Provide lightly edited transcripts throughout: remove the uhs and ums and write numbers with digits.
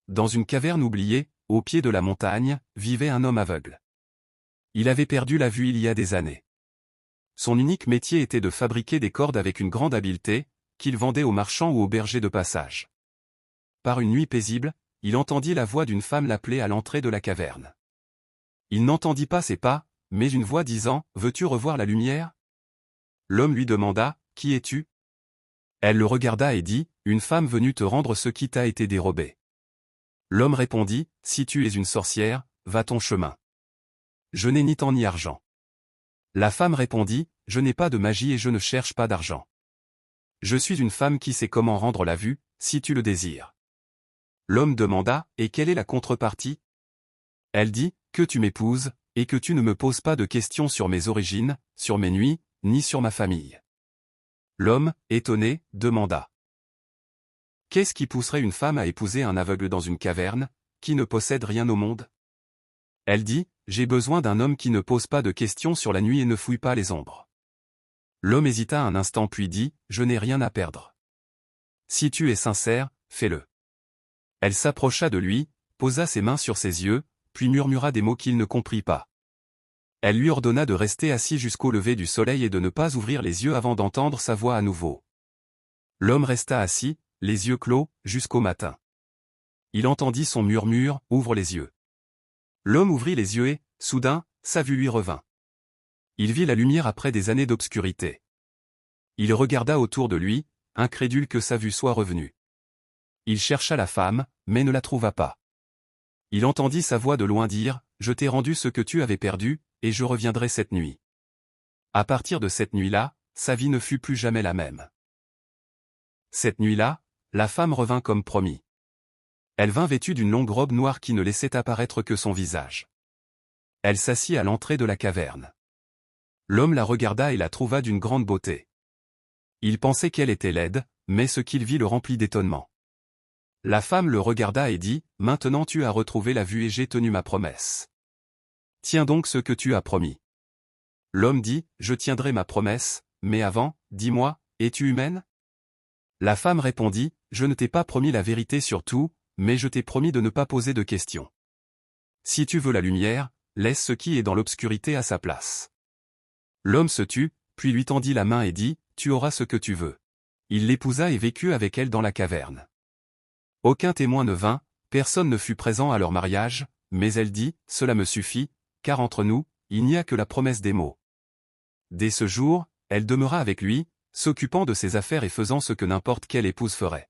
dans une caverne oubliée, au pied de la montagne, vivait un homme aveugle. Il avait perdu la vue il y a des années. Son unique métier était de fabriquer des cordes avec une grande habileté, qu'il vendait aux marchands ou aux bergers de passage. Par une nuit paisible, il entendit la voix d'une femme l'appeler à l'entrée de la caverne. Il n'entendit pas ses pas, mais une voix disant « Veux-tu revoir la lumière ?» L'homme lui demanda « Qui es-tu » Elle le regarda et dit « Une femme venue te rendre ce qui t'a été dérobé. » L'homme répondit « Si tu es une sorcière, va ton chemin. Je n'ai ni temps ni argent. » La femme répondit « Je n'ai pas de magie et je ne cherche pas d'argent. Je suis une femme qui sait comment rendre la vue, si tu le désires. » L'homme demanda « Et quelle est la contrepartie ?» Elle dit « Que tu m'épouses, et que tu ne me poses pas de questions sur mes origines, sur mes nuits, ni sur ma famille. » L'homme, étonné, demanda « Qu'est-ce qui pousserait une femme à épouser un aveugle dans une caverne, qui ne possède rien au monde ?» Elle dit « J'ai besoin d'un homme qui ne pose pas de questions sur la nuit et ne fouille pas les ombres. » L'homme hésita un instant puis dit « Je n'ai rien à perdre. Si tu es sincère, fais-le. » Elle s'approcha de lui, posa ses mains sur ses yeux, puis murmura des mots qu'il ne comprit pas. Elle lui ordonna de rester assis jusqu'au lever du soleil et de ne pas ouvrir les yeux avant d'entendre sa voix à nouveau. L'homme resta assis, les yeux clos, jusqu'au matin. Il entendit son murmure « Ouvre les yeux. » L'homme ouvrit les yeux et, soudain, sa vue lui revint. Il vit la lumière après des années d'obscurité. Il regarda autour de lui, incrédule que sa vue soit revenue. Il chercha la femme, mais ne la trouva pas. Il entendit sa voix de loin dire « Je t'ai rendu ce que tu avais perdu, et je reviendrai cette nuit. » À partir de cette nuit-là, sa vie ne fut plus jamais la même. Cette nuit-là, la femme revint comme promis. Elle vint vêtue d'une longue robe noire qui ne laissait apparaître que son visage. Elle s'assit à l'entrée de la caverne. L'homme la regarda et la trouva d'une grande beauté. Il pensait qu'elle était laide, mais ce qu'il vit le remplit d'étonnement. La femme le regarda et dit « Maintenant tu as retrouvé la vue et j'ai tenu ma promesse. Tiens donc ce que tu as promis. » L'homme dit « Je tiendrai ma promesse, mais avant, dis-moi, es-tu humaine ?» La femme répondit « Je ne t'ai pas promis la vérité sur tout, mais je t'ai promis de ne pas poser de questions. Si tu veux la lumière, laisse ce qui est dans l'obscurité à sa place. » L'homme se tut, puis lui tendit la main et dit « Tu auras ce que tu veux. » Il l'épousa et vécut avec elle dans la caverne. Aucun témoin ne vint, personne ne fut présent à leur mariage, mais elle dit « Cela me suffit, car entre nous, il n'y a que la promesse des mots. » Dès ce jour, elle demeura avec lui, s'occupant de ses affaires et faisant ce que n'importe quelle épouse ferait.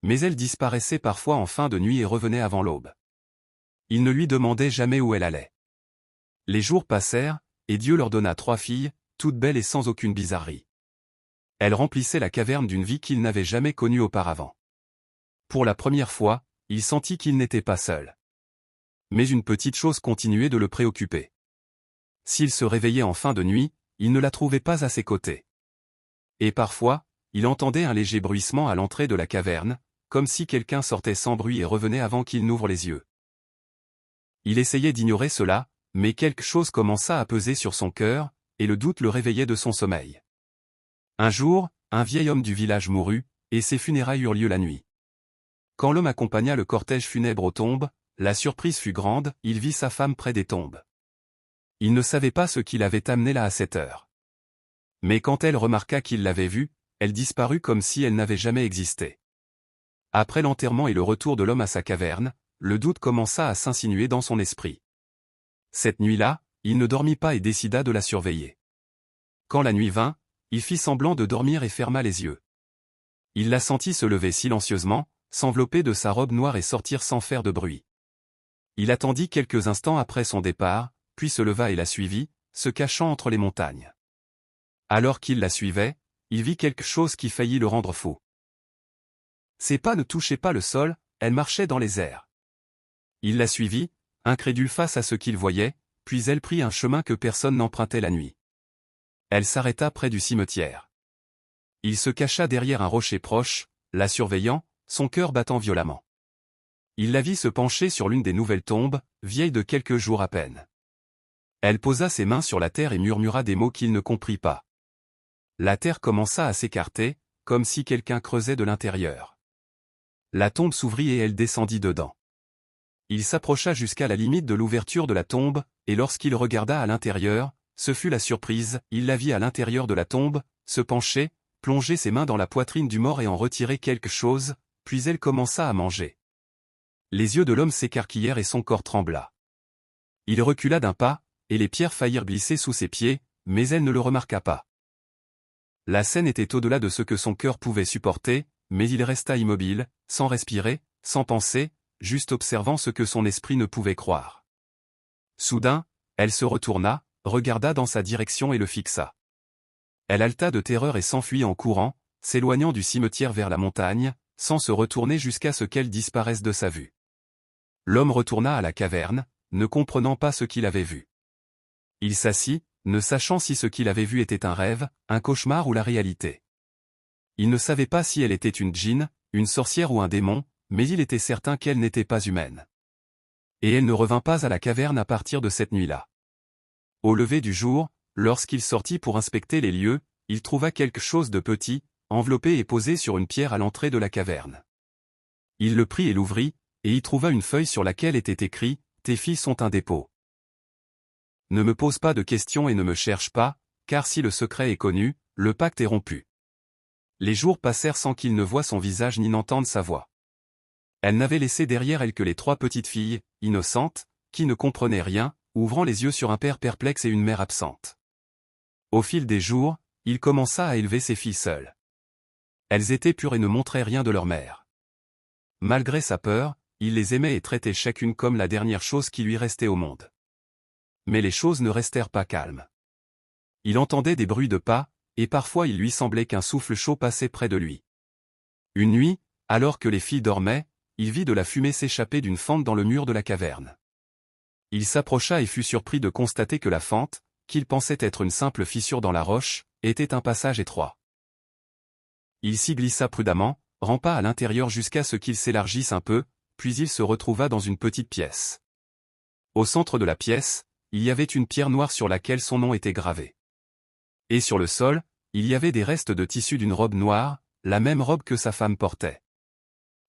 Mais elle disparaissait parfois en fin de nuit et revenait avant l'aube. Il ne lui demandait jamais où elle allait. Les jours passèrent, et Dieu leur donna 3 filles, toutes belles et sans aucune bizarrerie. Elles remplissaient la caverne d'une vie qu'il n'avait jamais connue auparavant. Pour la première fois, il sentit qu'il n'était pas seul. Mais une petite chose continuait de le préoccuper. S'il se réveillait en fin de nuit, il ne la trouvait pas à ses côtés. Et parfois, il entendait un léger bruissement à l'entrée de la caverne, comme si quelqu'un sortait sans bruit et revenait avant qu'il n'ouvre les yeux. Il essayait d'ignorer cela, mais quelque chose commença à peser sur son cœur, et le doute le réveillait de son sommeil. Un jour, un vieil homme du village mourut, et ses funérailles eurent lieu la nuit. Quand l'homme accompagna le cortège funèbre aux tombes, la surprise fut grande, il vit sa femme près des tombes. Il ne savait pas ce qui l'avait amené là à cette heure. Mais quand elle remarqua qu'il l'avait vue, elle disparut comme si elle n'avait jamais existé. Après l'enterrement et le retour de l'homme à sa caverne, le doute commença à s'insinuer dans son esprit. Cette nuit-là, il ne dormit pas et décida de la surveiller. Quand la nuit vint, il fit semblant de dormir et ferma les yeux. Il la sentit se lever silencieusement, s'envelopper de sa robe noire et sortir sans faire de bruit. Il attendit quelques instants après son départ, puis se leva et la suivit, se cachant entre les montagnes. Alors qu'il la suivait, il vit quelque chose qui faillit le rendre fou. Ses pas ne touchaient pas le sol, elle marchait dans les airs. Il la suivit, incrédule face à ce qu'il voyait, puis elle prit un chemin que personne n'empruntait la nuit. Elle s'arrêta près du cimetière. Il se cacha derrière un rocher proche, la surveillant, son cœur battant violemment. Il la vit se pencher sur l'une des nouvelles tombes, vieille de quelques jours à peine. Elle posa ses mains sur la terre et murmura des mots qu'il ne comprit pas. La terre commença à s'écarter, comme si quelqu'un creusait de l'intérieur. La tombe s'ouvrit et elle descendit dedans. Il s'approcha jusqu'à la limite de l'ouverture de la tombe, et lorsqu'il regarda à l'intérieur, ce fut la surprise, il la vit à l'intérieur de la tombe, se pencher, plonger ses mains dans la poitrine du mort et en retirer quelque chose, puis elle commença à manger. Les yeux de l'homme s'écarquillèrent et son corps trembla. Il recula d'un pas, et les pierres faillirent glisser sous ses pieds, mais elle ne le remarqua pas. La scène était au-delà de ce que son cœur pouvait supporter, mais il resta immobile, sans respirer, sans penser, juste observant ce que son esprit ne pouvait croire. Soudain, elle se retourna, regarda dans sa direction et le fixa. Elle haleta de terreur et s'enfuit en courant, s'éloignant du cimetière vers la montagne, sans se retourner jusqu'à ce qu'elle disparaisse de sa vue. L'homme retourna à la caverne, ne comprenant pas ce qu'il avait vu. Il s'assit, ne sachant si ce qu'il avait vu était un rêve, un cauchemar ou la réalité. Il ne savait pas si elle était une djinn, une sorcière ou un démon, mais il était certain qu'elle n'était pas humaine. Et elle ne revint pas à la caverne à partir de cette nuit-là. Au lever du jour, lorsqu'il sortit pour inspecter les lieux, il trouva quelque chose de petit, enveloppé et posé sur une pierre à l'entrée de la caverne. Il le prit et l'ouvrit, et y trouva une feuille sur laquelle était écrit « Tes filles sont un dépôt. Ne me pose pas de questions et ne me cherche pas, car si le secret est connu, le pacte est rompu. » Les jours passèrent sans qu'il ne voie son visage ni n'entende sa voix. Elle n'avait laissé derrière elle que les 3 petites filles, innocentes, qui ne comprenaient rien, ouvrant les yeux sur un père perplexe et une mère absente. Au fil des jours, il commença à élever ses filles seules. Elles étaient pures et ne montraient rien de leur mère. Malgré sa peur, il les aimait et traitait chacune comme la dernière chose qui lui restait au monde. Mais les choses ne restèrent pas calmes. Il entendait des bruits de pas, et parfois il lui semblait qu'un souffle chaud passait près de lui. Une nuit, alors que les filles dormaient, il vit de la fumée s'échapper d'une fente dans le mur de la caverne. Il s'approcha et fut surpris de constater que la fente, qu'il pensait être une simple fissure dans la roche, était un passage étroit. Il s'y glissa prudemment, rampa à l'intérieur jusqu'à ce qu'il s'élargisse un peu, puis il se retrouva dans une petite pièce. Au centre de la pièce, il y avait une pierre noire sur laquelle son nom était gravé. Et sur le sol, il y avait des restes de tissu d'une robe noire, la même robe que sa femme portait.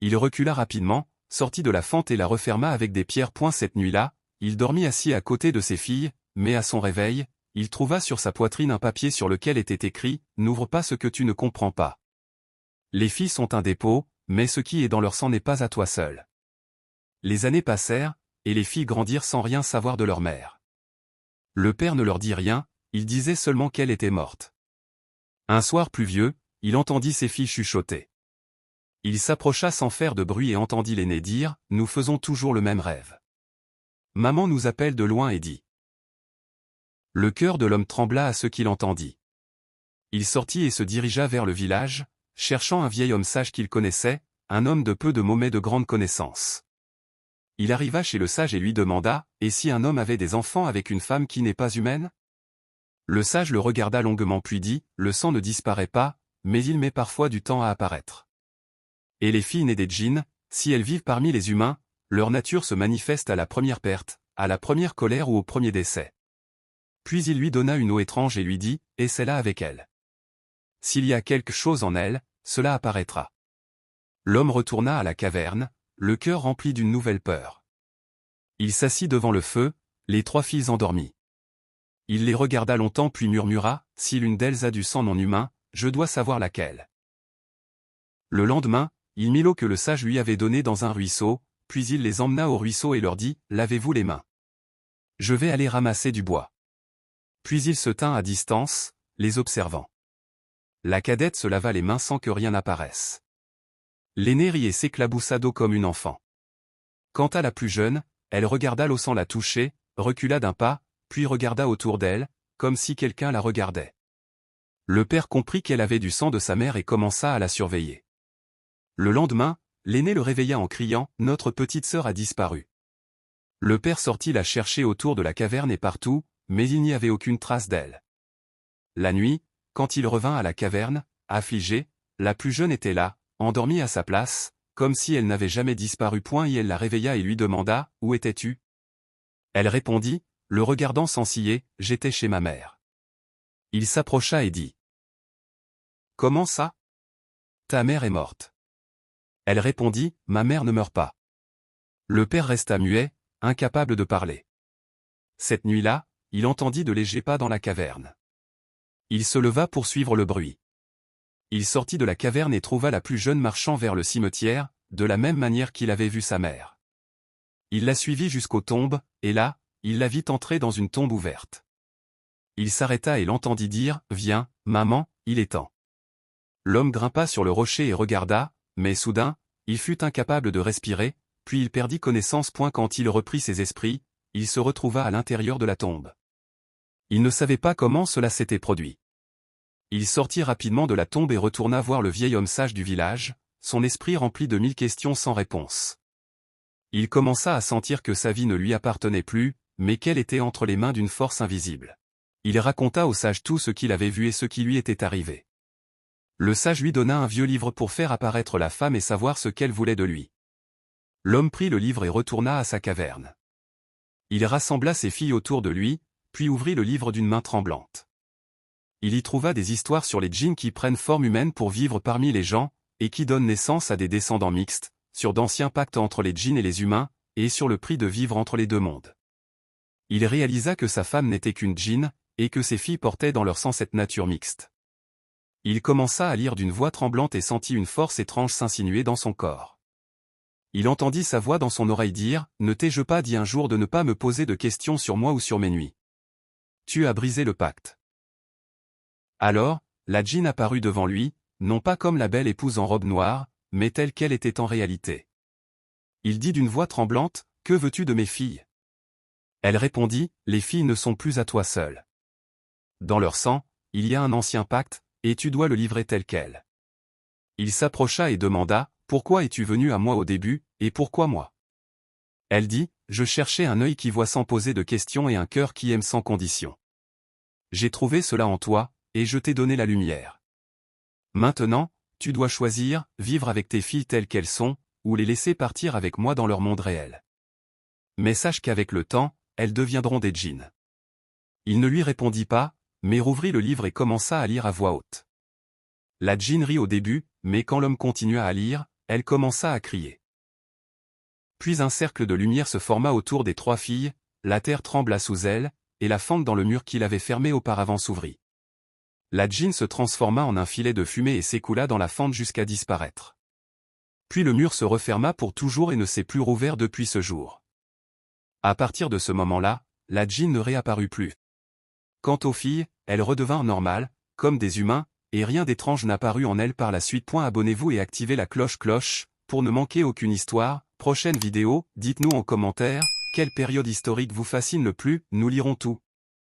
Il recula rapidement, sortit de la fente et la referma avec des pierres. Cette nuit-là, il dormit assis à côté de ses filles, mais à son réveil, il trouva sur sa poitrine un papier sur lequel était écrit « N'ouvre pas ce que tu ne comprends pas. Les filles sont un dépôt, mais ce qui est dans leur sang n'est pas à toi seul. » Les années passèrent, et les filles grandirent sans rien savoir de leur mère. Le père ne leur dit rien, il disait seulement qu'elle était morte. Un soir pluvieux, il entendit ses filles chuchoter. Il s'approcha sans faire de bruit et entendit l'aînée dire « Nous faisons toujours le même rêve. Maman nous appelle de loin et dit. » Le cœur de l'homme trembla à ce qu'il entendit. Il sortit et se dirigea vers le village, cherchant un vieil homme sage qu'il connaissait, un homme de peu de mots mais de grande connaissance. Il arriva chez le sage et lui demanda « Et si un homme avait des enfants avec une femme qui n'est pas humaine ?» Le sage le regarda longuement puis dit « Le sang ne disparaît pas, mais il met parfois du temps à apparaître. Et les filles nées des djinns, si elles vivent parmi les humains, leur nature se manifeste à la première perte, à la première colère ou au premier décès. » Puis il lui donna une eau étrange et lui dit « Essaie-la avec elle. S'il y a quelque chose en elle, cela apparaîtra. » L'homme retourna à la caverne, le cœur rempli d'une nouvelle peur. Il s'assit devant le feu, les 3 filles endormies. Il les regarda longtemps puis murmura « Si l'une d'elles a du sang non humain, je dois savoir laquelle. » Le lendemain, il mit l'eau que le sage lui avait donnée dans un ruisseau, puis il les emmena au ruisseau et leur dit « Lavez-vous les mains. Je vais aller ramasser du bois. » Puis il se tint à distance, les observant. La cadette se lava les mains sans que rien n'apparaisse. L'aînée rit et s'éclaboussa d'eau comme une enfant. Quant à la plus jeune, elle regarda l'eau sans la toucher, recula d'un pas, puis regarda autour d'elle, comme si quelqu'un la regardait. Le père comprit qu'elle avait du sang de sa mère et commença à la surveiller. Le lendemain, l'aîné le réveilla en criant « Notre petite sœur a disparu. » Le père sortit la chercher autour de la caverne et partout, mais il n'y avait aucune trace d'elle. La nuit, quand il revint à la caverne, affligé, la plus jeune était là, endormie à sa place, comme si elle n'avait jamais disparu. Et elle la réveilla et lui demanda « Où étais-tu » Elle répondit, le regardant sans ciller « J'étais chez ma mère. » Il s'approcha et dit « Comment ça ? Ta mère est morte. » Elle répondit, « Ma mère ne meurt pas. » Le père resta muet, incapable de parler. Cette nuit-là, il entendit de légers pas dans la caverne. Il se leva pour suivre le bruit. Il sortit de la caverne et trouva la plus jeune marchant vers le cimetière, de la même manière qu'il avait vu sa mère. Il la suivit jusqu'aux tombes, et là, il la vit entrer dans une tombe ouverte. Il s'arrêta et l'entendit dire, « Viens, maman, il est temps. » L'homme grimpa sur le rocher et regarda, mais soudain, il fut incapable de respirer, puis il perdit connaissance. Quand il reprit ses esprits, il se retrouva à l'intérieur de la tombe. Il ne savait pas comment cela s'était produit. Il sortit rapidement de la tombe et retourna voir le vieil homme sage du village, son esprit rempli de 1000 questions sans réponse. Il commença à sentir que sa vie ne lui appartenait plus, mais qu'elle était entre les mains d'une force invisible. Il raconta au sage tout ce qu'il avait vu et ce qui lui était arrivé. Le sage lui donna un vieux livre pour faire apparaître la femme et savoir ce qu'elle voulait de lui. L'homme prit le livre et retourna à sa caverne. Il rassembla ses filles autour de lui, puis ouvrit le livre d'une main tremblante. Il y trouva des histoires sur les djinns qui prennent forme humaine pour vivre parmi les gens, et qui donnent naissance à des descendants mixtes, sur d'anciens pactes entre les djinns et les humains, et sur le prix de vivre entre les deux mondes. Il réalisa que sa femme n'était qu'une djinn, et que ses filles portaient dans leur sang cette nature mixte. Il commença à lire d'une voix tremblante et sentit une force étrange s'insinuer dans son corps. Il entendit sa voix dans son oreille dire, « Ne t'ai-je pas dit un jour de ne pas me poser de questions sur moi ou sur mes nuits? Tu as brisé le pacte. » Alors, la djinn apparut devant lui, non pas comme la belle épouse en robe noire, mais telle qu'elle était en réalité. Il dit d'une voix tremblante, « Que veux-tu de mes filles ?» Elle répondit, « Les filles ne sont plus à toi seule. Dans leur sang, il y a un ancien pacte, et tu dois le livrer tel quel. » Il s'approcha et demanda, « Pourquoi es-tu venu à moi au début, et pourquoi moi ?» Elle dit, « Je cherchais un œil qui voit sans poser de questions et un cœur qui aime sans condition. J'ai trouvé cela en toi, et je t'ai donné la lumière. Maintenant, tu dois choisir, vivre avec tes filles telles qu'elles sont, ou les laisser partir avec moi dans leur monde réel. Mais sache qu'avec le temps, elles deviendront des djinns. » Il ne lui répondit pas, mais rouvrit le livre et commença à lire à voix haute. La djinn rit au début, mais quand l'homme continua à lire, elle commença à crier. Puis un cercle de lumière se forma autour des trois filles, la terre trembla sous elles, et la fente dans le mur qui l'avait fermée auparavant s'ouvrit. La djinn se transforma en un filet de fumée et s'écoula dans la fente jusqu'à disparaître. Puis le mur se referma pour toujours et ne s'est plus rouvert depuis ce jour. À partir de ce moment-là, la djinn ne réapparut plus. Quant aux filles, elles redevinrent normales, comme des humains, et rien d'étrange n'apparut en elles par la suite. Abonnez-vous et activez la cloche pour ne manquer aucune histoire. Prochaine vidéo, dites-nous en commentaire, quelle période historique vous fascine le plus, nous lirons tout.